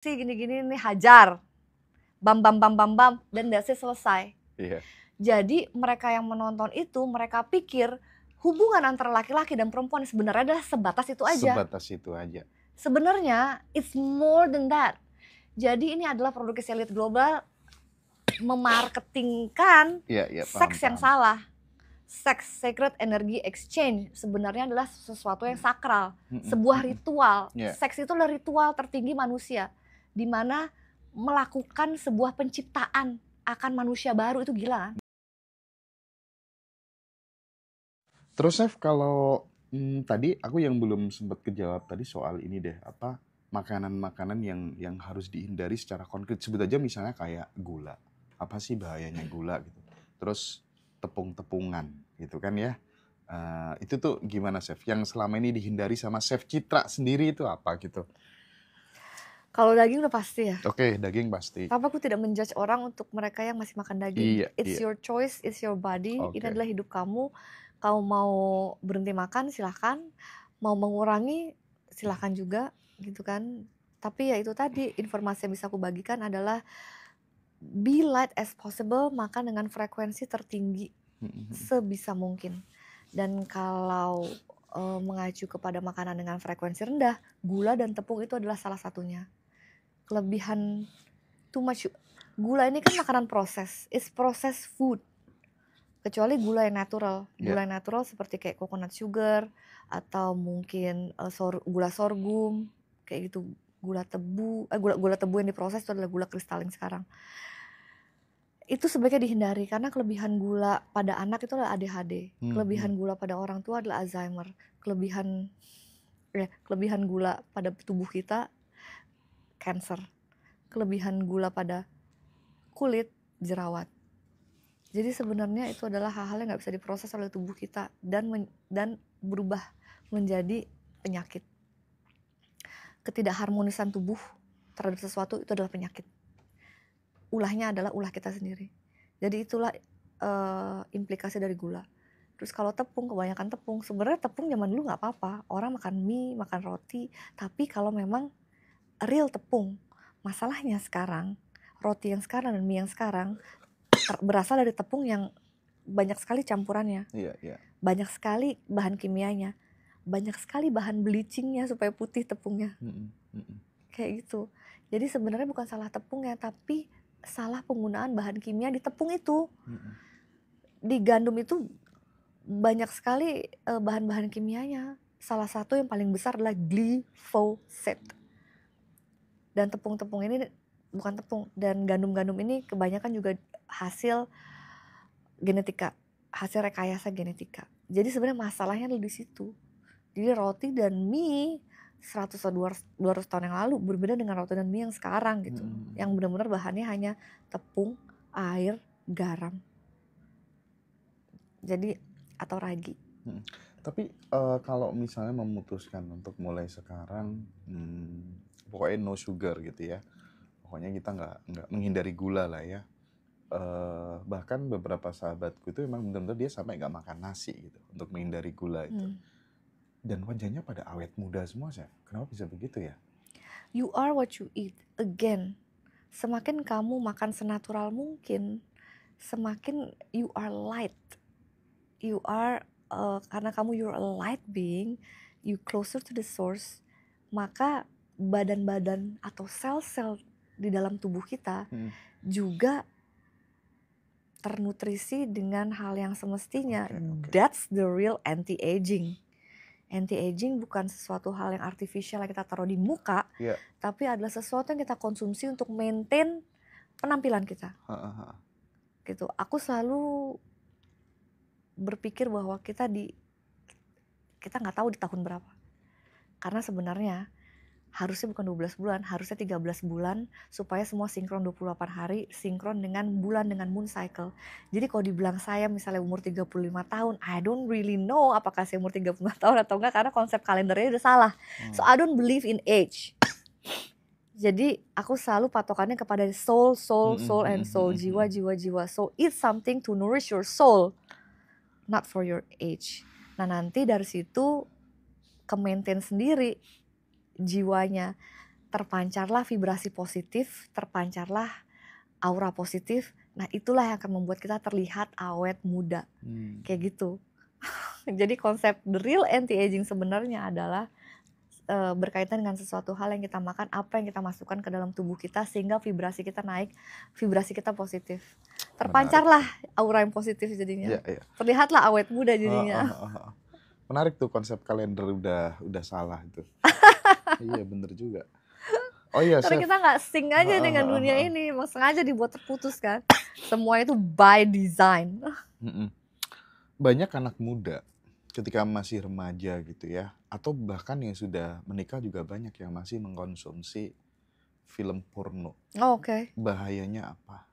sih gini-gini nih, hajar. Bam bam bam bam bam dan that's it, selesai. Iya. Jadi mereka yang menonton itu, mereka pikir hubungan antara laki-laki dan perempuan sebenarnya adalah sebatas itu aja. Sebatas itu aja. Sebenarnya it's more than that. Jadi ini adalah produksi elit global memarketingkan seks yang salah. Sex, sacred energy exchange sebenarnya adalah sesuatu yang sakral, sebuah ritual. Seks itu adalah ritual tertinggi manusia, di mana melakukan sebuah penciptaan akan manusia baru. Itu gila kan? Terus Chef, kalau tadi aku yang belum sempat kejawab tadi soal ini deh, apa makanan-makanan yang harus dihindari secara konkret. Sebut aja misalnya kayak gula. Apa sih bahayanya gula gitu. Terus tepung-tepungan gitu kan ya. Itu tuh gimana Chef? Yang selama ini dihindari sama Chef Citra sendiri itu apa gitu? Kalau daging udah pasti ya. Oke, daging pasti. Tapi aku tidak menjudge orang untuk mereka yang masih makan daging. It's your choice, it's your body. Ini adalah hidup kamu. Kamu mau berhenti makan silahkan, mau mengurangi silahkan juga gitu kan. Tapi ya itu tadi, informasi yang bisa aku bagikan adalah be light as possible, makan dengan frekuensi tertinggi sebisa mungkin. Dan kalau mengacu kepada makanan dengan frekuensi rendah, gula dan tepung itu adalah salah satunya. Kelebihan too much gula ini kan makanan proses, it's processed food. Kecuali gula yang natural. Gula yang natural seperti kayak coconut sugar atau mungkin gula sorghum kayak gitu. Gula tebu, gula tebu yang diproses itu adalah gula kristalin sekarang. Itu sebaiknya dihindari karena kelebihan gula pada anak itu adalah ADHD. Kelebihan gula pada orang tua adalah Alzheimer. Kelebihan gula pada tubuh kita cancer. Kelebihan gula pada kulit jerawat. Jadi sebenarnya itu adalah hal-hal yang nggak bisa diproses oleh tubuh kita dan berubah menjadi penyakit. Ketidakharmonisan tubuh terhadap sesuatu itu adalah penyakit. Ulahnya adalah ulah kita sendiri. Jadi itulah implikasi dari gula. Terus kalau tepung, kebanyakan tepung, sebenarnya tepung zaman dulu nggak apa-apa. Orang makan mie, makan roti. Tapi kalau memang real tepung, masalahnya sekarang roti yang sekarang dan mie yang sekarang berasal dari tepung yang banyak sekali campurannya, banyak sekali bahan kimianya, banyak sekali bahan bleachingnya supaya putih tepungnya, kayak gitu. Jadi sebenarnya bukan salah tepungnya, tapi salah penggunaan bahan kimia di tepung itu. Di gandum itu banyak sekali bahan-bahan kimianya. Salah satu yang paling besar adalah glyphosate. Dan tepung-tepung ini bukan tepung, dan gandum-gandum ini kebanyakan juga hasil genetika, hasil rekayasa genetika. Jadi sebenarnya masalahnya di situ. Jadi roti dan mie 100 atau 200 tahun yang lalu berbeda dengan roti dan mie yang sekarang gitu. Yang benar-benar bahannya hanya tepung, air, garam. Jadi atau ragi. Tapi kalau misalnya memutuskan untuk mulai sekarang, pokoknya no sugar gitu ya. Pokoknya kita nggak menghindari gula lah ya. Bahkan beberapa sahabatku itu memang benar-benar dia sampai nggak makan nasi gitu untuk menghindari gula itu. Dan wajahnya pada awet muda semua sih. Kenapa bisa begitu ya? You are what you eat. Again, semakin kamu makan senatural mungkin, semakin you are light. You are karena kamu you're a light being, you closer to the source, maka badan-badan atau sel-sel di dalam tubuh kita juga ternutrisi dengan hal yang semestinya. That's the real anti-aging. Anti-aging bukan sesuatu hal yang artificial yang kita taruh di muka, tapi adalah sesuatu yang kita konsumsi untuk maintain penampilan kita. Gitu. Aku selalu berpikir bahwa kita nggak tahu di tahun berapa. Karena sebenarnya harusnya bukan 12 bulan, harusnya 13 bulan supaya semua sinkron 28 hari, sinkron dengan bulan dengan moon cycle. Jadi kalau dibilang saya misalnya umur 35 tahun, I don't really know apakah saya umur 35 tahun atau enggak karena konsep kalendernya udah salah. So I don't believe in age. Jadi aku selalu patokannya kepada soul and soul, jiwa. So eat something to nourish your soul, not for your age. Nah nanti dari situ ke maintain sendiri jiwanya. terpancarlah vibrasi positif, terpancarlah aura positif. Nah itulah yang akan membuat kita terlihat awet muda, kayak gitu. Jadi konsep the real anti-aging sebenarnya adalah berkaitan dengan sesuatu hal yang kita makan, apa yang kita masukkan ke dalam tubuh kita sehingga vibrasi kita naik, vibrasi kita positif. Terpancarlah aura yang positif jadinya. Terlihatlah awet muda jadinya. Menarik tuh konsep kalender udah salah itu. Iya bener juga. Oh iya, karena kita nggak sync aja dengan dunia ini, emang sengaja dibuat terputus kan. Semua itu by design. Banyak anak muda ketika masih remaja gitu ya, atau bahkan yang sudah menikah juga banyak yang masih mengkonsumsi film porno. Oke. Bahayanya apa?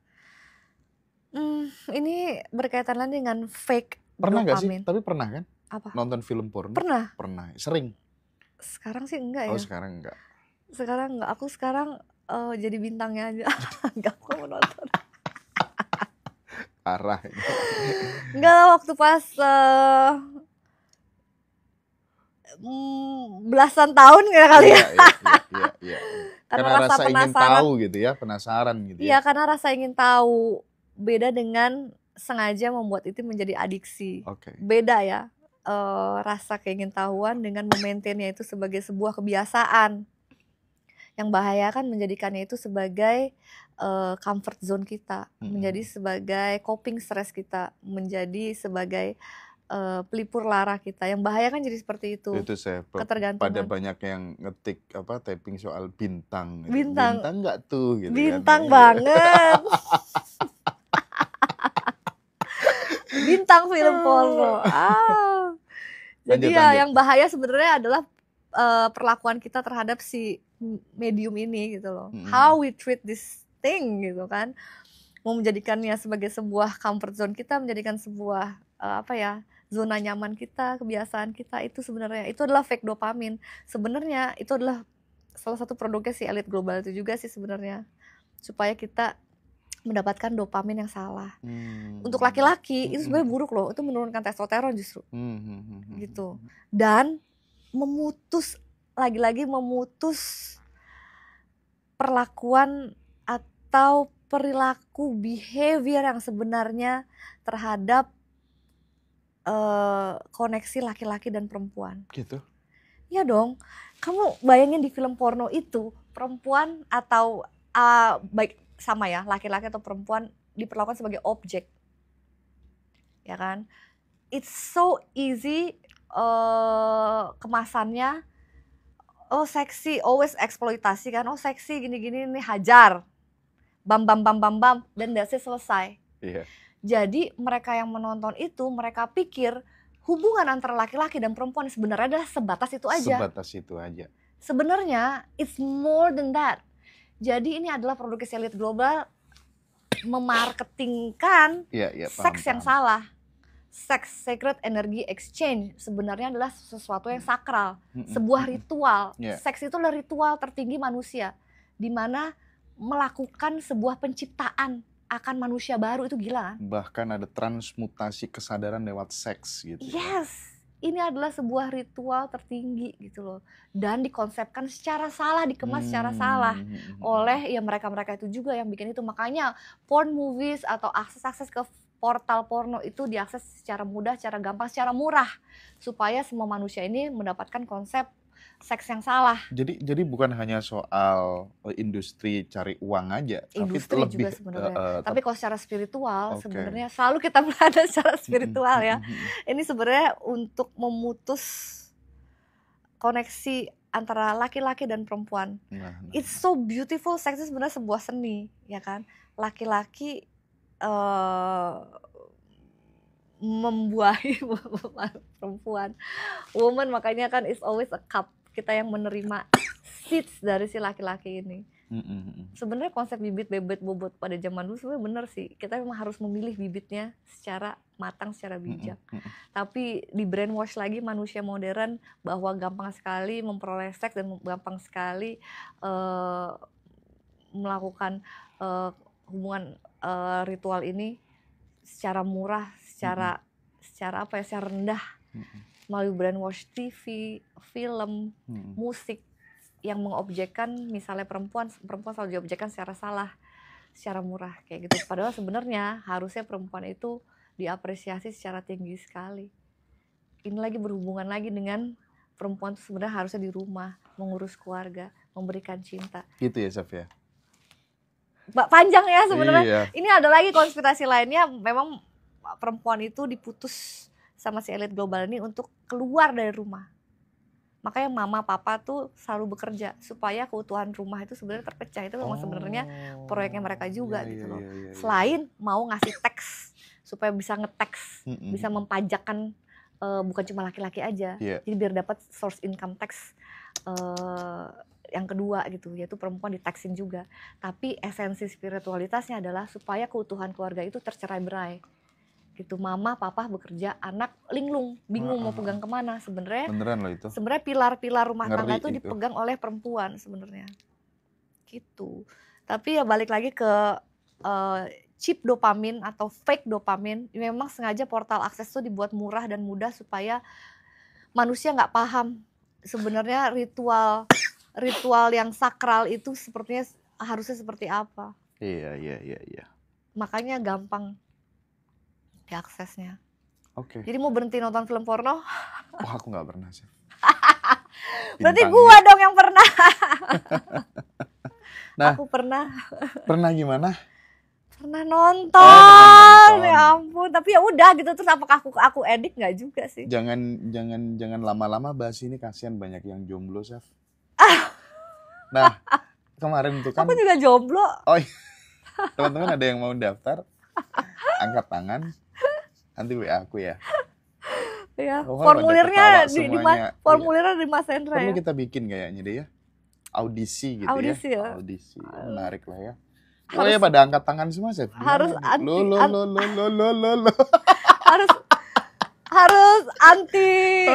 Ini berkaitan lagi dengan fake Pernah dopamin. Gak sih? Tapi pernah kan? Apa? Nonton film porno? Pernah. Pernah. Sering? Sekarang sih enggak ya. Oh sekarang enggak? Sekarang enggak. Aku sekarang jadi bintangnya aja. Enggak mau nonton. Parah. Enggak lah, waktu pas belasan tahun ya kali ya. Iya. Karena rasa ingin tahu gitu ya, penasaran gitu ya. Iya, karena rasa ingin tahu. Beda dengan sengaja membuat itu menjadi adiksi. Beda ya, rasa keingintahuan dengan memaintainnya itu sebagai sebuah kebiasaan. Yang bahaya kan menjadikannya itu sebagai comfort zone kita, menjadi sebagai coping stress kita, menjadi sebagai pelipur lara kita. Yang bahaya kan jadi seperti itu. Itu saya ketergantungan. Pada banyak yang ngetik typing soal bintang. Gitu. Bintang nggak tuh gitu. Bintang kan, banget. Bintang film porno. Jadi lanjut. Yang bahaya sebenarnya adalah perlakuan kita terhadap si medium ini gitu loh. How we treat this thing gitu kan. Mau menjadikannya sebagai sebuah comfort zone kita, menjadikan sebuah zona nyaman kita, kebiasaan kita, itu sebenarnya itu adalah fake dopamin. Sebenarnya itu adalah salah satu produknya si elit global itu juga sih sebenarnya, supaya kita mendapatkan dopamin yang salah. Untuk laki-laki itu sebenarnya buruk loh, itu menurunkan testosteron justru. Gitu. Dan lagi-lagi memutus perlakuan atau perilaku behavior yang sebenarnya terhadap koneksi laki-laki dan perempuan. Gitu? Iya dong. Kamu bayangin di film porno itu perempuan atau baik sama ya, laki-laki atau perempuan diperlakukan sebagai objek, ya kan? It's so easy kemasannya. Oh seksi, always eksploitasi kan? Oh seksi, gini-gini nih, hajar, bam, dan that's it, selesai. Iya. Jadi mereka yang menonton itu, mereka pikir hubungan antara laki-laki dan perempuan sebenarnya adalah sebatas itu aja. Sebatas itu aja. Sebenarnya it's more than that. Jadi ini adalah produk elit global memarketingkan seks yang salah. Sex, sacred energy exchange sebenarnya adalah sesuatu yang sakral, sebuah ritual. Seks itu adalah ritual tertinggi manusia, di mana melakukan sebuah penciptaan akan manusia baru, itu gila. Bahkan ada transmutasi kesadaran lewat seks gitu. Yes, ini adalah sebuah ritual tertinggi gitu loh. Dan dikonsepkan secara salah, dikemas secara salah oleh ya mereka-mereka itu juga yang bikin itu. Makanya porn movies atau akses ke portal porno itu diakses secara mudah, secara gampang, secara murah, supaya semua manusia ini mendapatkan konsep seks yang salah. Jadi bukan hanya soal industri cari uang aja, industri tapi juga sebenarnya. Tapi kalau secara spiritual sebenarnya selalu kita berada secara spiritual ya. Ini sebenarnya untuk memutus koneksi antara laki-laki dan perempuan. It's so beautiful. Seks itu sebenarnya sebuah seni, ya kan? Laki-laki membuahi perempuan. Woman makanya kan is always a cup. Kita yang menerima seeds dari si laki-laki ini. Sebenarnya konsep bibit bebet bobot pada zaman dulu sebenarnya benar sih. Kita memang harus memilih bibitnya secara matang, secara bijak. Tapi di brainwash lagi manusia modern bahwa gampang sekali memperoleh seks dan gampang sekali melakukan hubungan ritual ini secara murah, secara rendah, melalui brainwash TV, film, musik, yang mengobjekkan misalnya perempuan selalu diobjekkan secara salah, secara murah kayak gitu. Padahal sebenarnya harusnya perempuan itu diapresiasi secara tinggi sekali. Ini lagi berhubungan lagi dengan perempuan itu sebenarnya harusnya di rumah, mengurus keluarga, memberikan cinta. Gitu ya, Chef ya? Panjang ya sebenarnya. Iya. Ini ada lagi konspirasi lainnya, memang perempuan itu diputus sama si elit global ini untuk keluar dari rumah. Makanya mama papa tuh selalu bekerja supaya keutuhan rumah itu sebenarnya terpecah. Itu memang sebenarnya proyeknya mereka juga gitu loh. Selain mau ngasih teks supaya bisa ngeteks, bisa mempajakkan bukan cuma laki-laki aja. Jadi biar dapat source income tax yang kedua gitu, yaitu perempuan diteksin juga. Tapi esensi spiritualitasnya adalah supaya keutuhan keluarga itu tercerai-berai. Gitu, mama papa bekerja, anak linglung, bingung mau pegang kemana. Sebenarnya beneran loh itu. Sebenarnya pilar-pilar rumah tangga itu dipegang oleh perempuan sebenarnya. Gitu. Tapi ya balik lagi ke cheap dopamin atau fake dopamin. Memang sengaja portal akses itu dibuat murah dan mudah supaya manusia nggak paham sebenarnya ritual yang sakral itu sepertinya harusnya seperti apa. Iya. Makanya gampang diaksesnya. Oke. Jadi mau berhenti nonton film porno? Oh, aku nggak pernah sih. Berarti gua dong yang pernah. Nah, aku pernah. Pernah gimana? Pernah nonton. Ya ampun. Tapi ya udah gitu, terus apakah aku edit nggak juga sih? Jangan lama-lama bahas ini, kasihan banyak yang jomblo, Chef. Nah, kemarin itu kan. Aku juga jomblo. Oh iya. Teman-teman ada yang mau daftar? Angkat tangan. Nanti WA aku ya. Iya. Formulirnya di Mas Hendra ya. Perlu kita bikin kayaknya deh ya. Audisi gitu ya. Audisi. Menarik lah ya. Oh ya, pada angkat tangan semua, Chef. Harus anti. Harus anti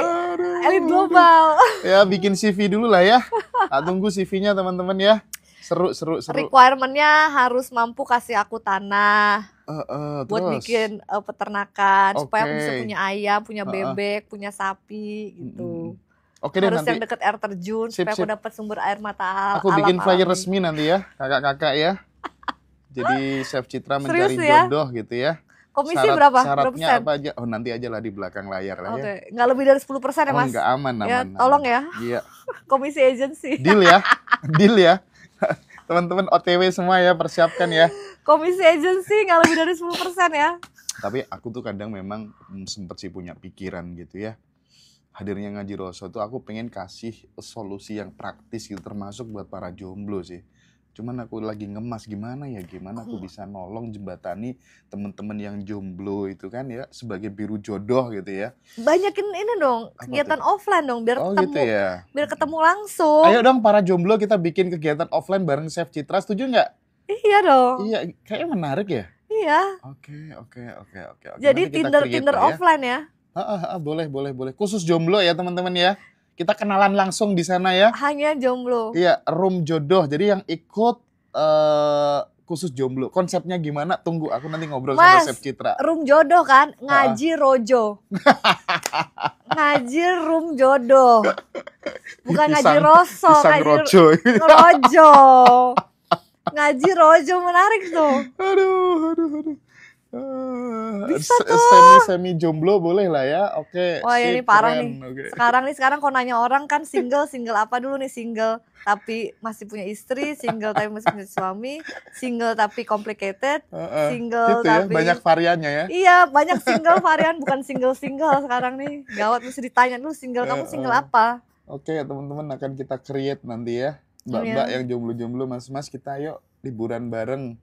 elit global. Ya, bikin CV dulu lah ya. Tunggu CV-nya teman-teman ya. Seru. Requirement-nya harus mampu kasih aku tanah buat bikin peternakan, supaya aku bisa punya ayam, punya bebek, punya sapi gitu. Oke deh, harus nanti yang deket air terjun supaya aku dapat sumber air mata alam. Aku bikin flyer resmi nanti ya, kakak-kakak ya. Jadi Chef Citra mencari jodoh gitu ya. Komisi berapa? Syaratnya apa aja? Oh, nanti aja lah di belakang layar lah ya. Oke, nggak lebih dari 10% ya, Mas? Nggak, aman. Ya, tolong ya. Iya. Komisi agency. Deal ya. Teman-teman OTW semua ya, persiapkan ya. Komisi agency nggak lebih dari 10% ya. Tapi aku tuh kadang memang sempet sih punya pikiran gitu ya. Hadirnya Ngaji Roso tuh aku pengen kasih solusi yang praktis gitu, termasuk buat para jomblo sih. Cuman aku lagi ngemas gimana aku bisa nolong jembatani teman-teman yang jomblo itu kan ya, sebagai biru jodoh gitu ya. Banyakin ini dong, kegiatan offline dong biar ketemu. Gitu ya. Biar ketemu langsung. Ayo dong para jomblo, kita bikin kegiatan offline bareng Chef Citra, setuju nggak? Iya dong. Iya, kayaknya menarik ya. Iya. Oke. Jadi Tinder offline ya. Boleh. Khusus jomblo ya teman-teman ya. Kita kenalan langsung di sana ya. Hanya jomblo. Iya, room jodoh. Jadi yang ikut khusus jomblo. Konsepnya gimana? Tunggu, aku nanti ngobrol sama Chef Citra. Room jodoh kan? Ngaji rojo. Ngaji room jodoh. Bukan ngaji roso. Ngaji rojo. Ngaji rojo, menarik tuh. Aduh. Bisa tuh. Semi jomblo boleh lah ya. Oke. Wah, ini parah nih. Okay. Sekarang kalau nanya orang kan single apa dulu nih? Single tapi masih punya istri, single tapi masih punya suami, single tapi complicated, single gitu tapi ya, banyak variannya ya. Iya, banyak single varian, bukan single sekarang nih. Gawat, mesti ditanya dulu single kamu single apa? Oke, teman-teman akan kita create nanti ya. Mbak-mbak yang jomblo-jomblo, mas-mas, kita yuk liburan bareng.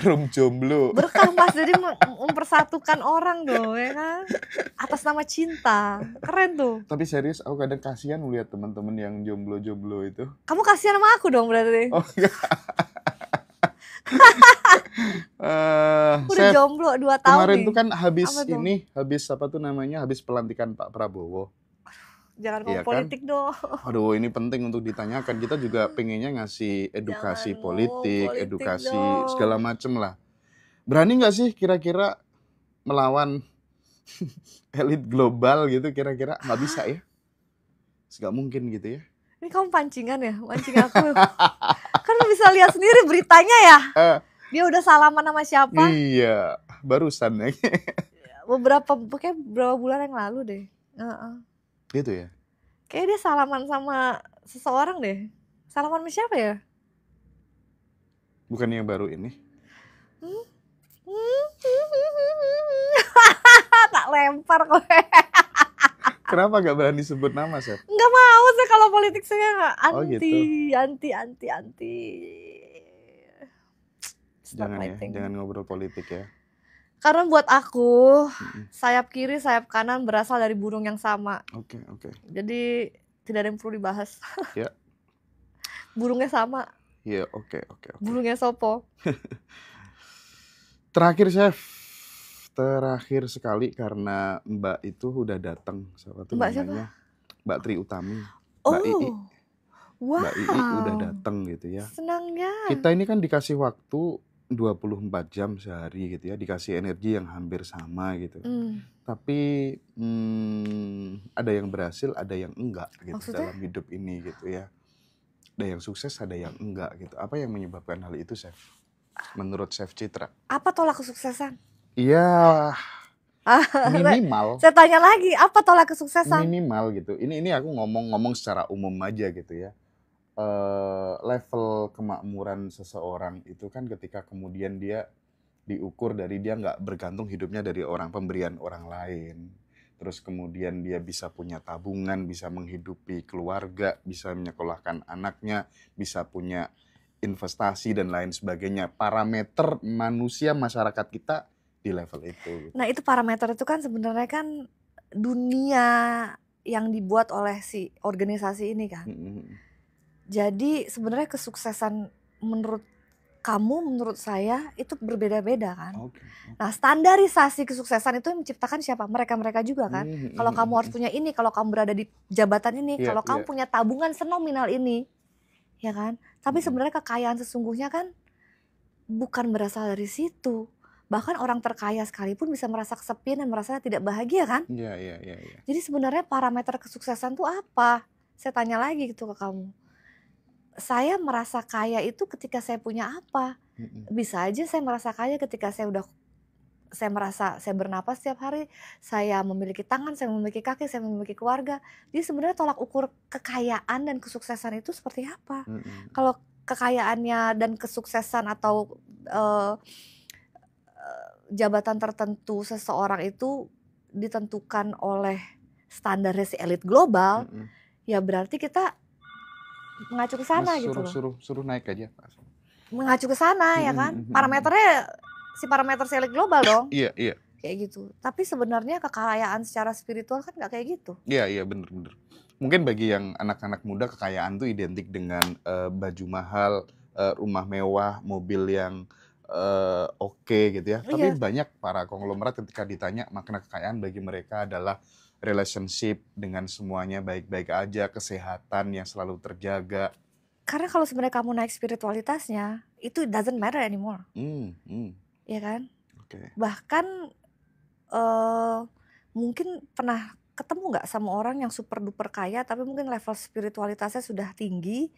Room jomblo. Berkah Mas, jadi mempersatukan orang dong ya kan. Atas nama cinta. Keren tuh. Tapi serius aku kadang kasihan melihat teman-teman yang jomblo-jomblo itu. Kamu kasihan sama aku dong berarti. Oh enggak. Udah jomblo 2 tahun kemarin nih. Tuh kan habis pelantikan Pak Prabowo. Jangan ngomong politik kan? Dong. Aduh, ini penting untuk ditanyakan. Kita juga pengennya ngasih edukasi politik, edukasi dong. Segala macem lah. Berani nggak sih kira-kira melawan elit global gitu? Kira-kira nggak bisa ya? Nggak mungkin gitu ya? Ini kamu pancingan ya, mancing aku. Kan lu bisa lihat sendiri beritanya ya. Dia udah salaman sama siapa? Iya, barusan ya. Beberapa bulan yang lalu deh. Gitu ya? Kayaknya dia salaman sama seseorang deh. Salaman sama siapa ya? Bukan yang baru ini? Tak lempar kok. Kenapa gak berani sebut nama, Chef? Nggak mau sih kalau politik saya nggak. Gitu. Anti. Jangan ngobrol politik ya. Karena buat aku, sayap kiri, sayap kanan berasal dari burung yang sama. Oke. Jadi tidak ada yang perlu dibahas. Ya. Burungnya sama. Ya, oke. Burungnya sopo. Terakhir, Chef. Terakhir sekali karena Mbak itu udah datang. Mbak siapa? Mbak Tri Utami. Mbak Ii. Wow. Mbak Ii udah datang gitu ya. Senangnya. Kita ini kan dikasih waktu 24 jam sehari gitu ya, dikasih energi yang hampir sama gitu. Tapi ada yang berhasil, ada yang enggak gitu. Maksudnya? Dalam hidup ini gitu ya. Ada yang sukses, ada yang enggak gitu. Apa yang menyebabkan hal itu, Chef? Menurut Chef Citra? Apa tolak kesuksesan? Iya, minimal. Saya tanya lagi, apa tolak kesuksesan? Minimal gitu. Ini aku ngomong secara umum aja gitu ya. Level kemakmuran seseorang itu kan ketika kemudian dia diukur dari dia nggak bergantung hidupnya dari pemberian orang lain. Terus kemudian dia bisa punya tabungan, bisa menghidupi keluarga, bisa menyekolahkan anaknya, bisa punya investasi dan lain sebagainya. Parameter manusia masyarakat kita di level itu. Gitu. Nah itu parameter itu kan sebenarnya kan dunia yang dibuat oleh si organisasi ini kan. Jadi sebenarnya kesuksesan menurut kamu, menurut saya itu berbeda-beda kan. Nah standarisasi kesuksesan itu yang menciptakan siapa? Mereka juga kan. Kalau kamu harus punya ini, kalau kamu berada di jabatan ini, kalau kamu punya tabungan senominal ini, ya kan. Tapi sebenarnya kekayaan sesungguhnya kan bukan berasal dari situ. Bahkan orang terkaya sekalipun bisa merasa kesepian dan merasa tidak bahagia kan. Iya. Jadi sebenarnya parameter kesuksesan itu apa? Saya tanya lagi gitu ke kamu. Saya merasa kaya itu ketika saya punya apa? Bisa aja saya merasa kaya ketika saya merasa saya bernapas setiap hari, saya memiliki tangan, saya memiliki kaki, saya memiliki keluarga. Jadi sebenarnya tolak ukur kekayaan dan kesuksesan itu seperti apa? Kalau kekayaannya dan kesuksesan atau jabatan tertentu seseorang itu ditentukan oleh standarnya si elit global, ya berarti kita mengacu ke sana gitu loh. Suruh naik aja. Mengacu ke sana ya kan. Parameternya parameter si elit global dong. Iya. Kayak gitu. Tapi sebenarnya kekayaan secara spiritual kan nggak kayak gitu. Iya bener. Mungkin bagi yang anak-anak muda kekayaan tuh identik dengan baju mahal, rumah mewah, mobil yang oke gitu ya. Tapi banyak para konglomerat ketika ditanya makna kekayaan bagi mereka adalah relationship dengan semuanya baik-baik aja, kesehatan yang selalu terjaga. Karena kalau sebenarnya kamu naik spiritualitasnya, itu doesn't matter anymore. Iya kan? Bahkan mungkin pernah ketemu nggak sama orang yang super duper kaya, tapi mungkin level spiritualitasnya sudah tinggi,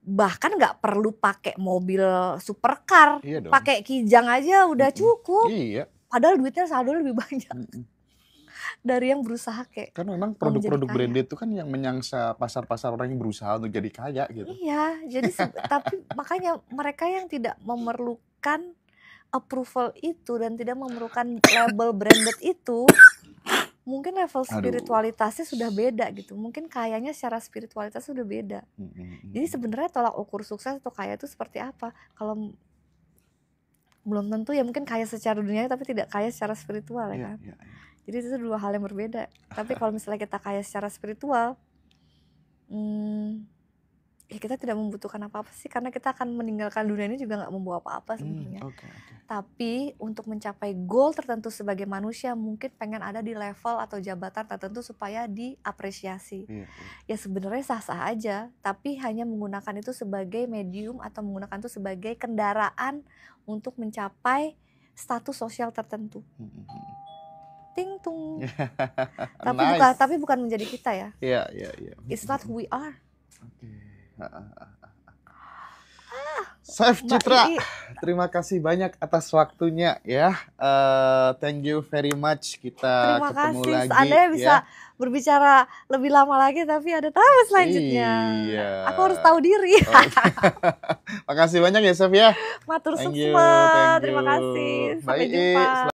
bahkan nggak perlu pakai mobil supercar, pakai Kijang aja udah cukup. Iya. Padahal duitnya saldo lebih banyak. Dari yang berusaha kayak kan memang produk-produk branded itu kan yang menyangsa pasar-pasar orang yang berusaha untuk jadi kaya gitu. Iya, jadi tapi makanya mereka yang tidak memerlukan approval itu dan tidak memerlukan label branded itu, mungkin level spiritualitasnya sudah beda gitu. Mungkin kayanya secara spiritualitas sudah beda. Jadi sebenarnya tolak ukur sukses atau kaya itu seperti apa? Kalau belum tentu ya mungkin kaya secara dunia tapi tidak kaya secara spiritual ya kan. Jadi itu dua hal yang berbeda. Tapi kalau misalnya kita kaya secara spiritual, ya kita tidak membutuhkan apa-apa sih. Karena kita akan meninggalkan dunia ini juga gak membawa apa-apa sebenarnya. Tapi untuk mencapai goal tertentu sebagai manusia, mungkin pengen ada di level atau jabatan tertentu supaya diapresiasi. Ya sebenarnya sah-sah aja. Tapi hanya menggunakan itu sebagai medium atau menggunakan itu sebagai kendaraan untuk mencapai status sosial tertentu. ting tung. Nice. Tapi bukan menjadi kita ya. Iya. It's not who we are. Oke. Chef Citra, terima kasih banyak atas waktunya ya. Thank you very much. Kita Terima ketemu kasih. lagi. Seandainya bisa ya. berbicara lebih lama lagi, tapi ada tamu selanjutnya. Iya. Aku harus tahu diri. Makasih banyak ya Chef ya. Matur Thank suksma. you. Terima kasih. Sampai Bye. jumpa.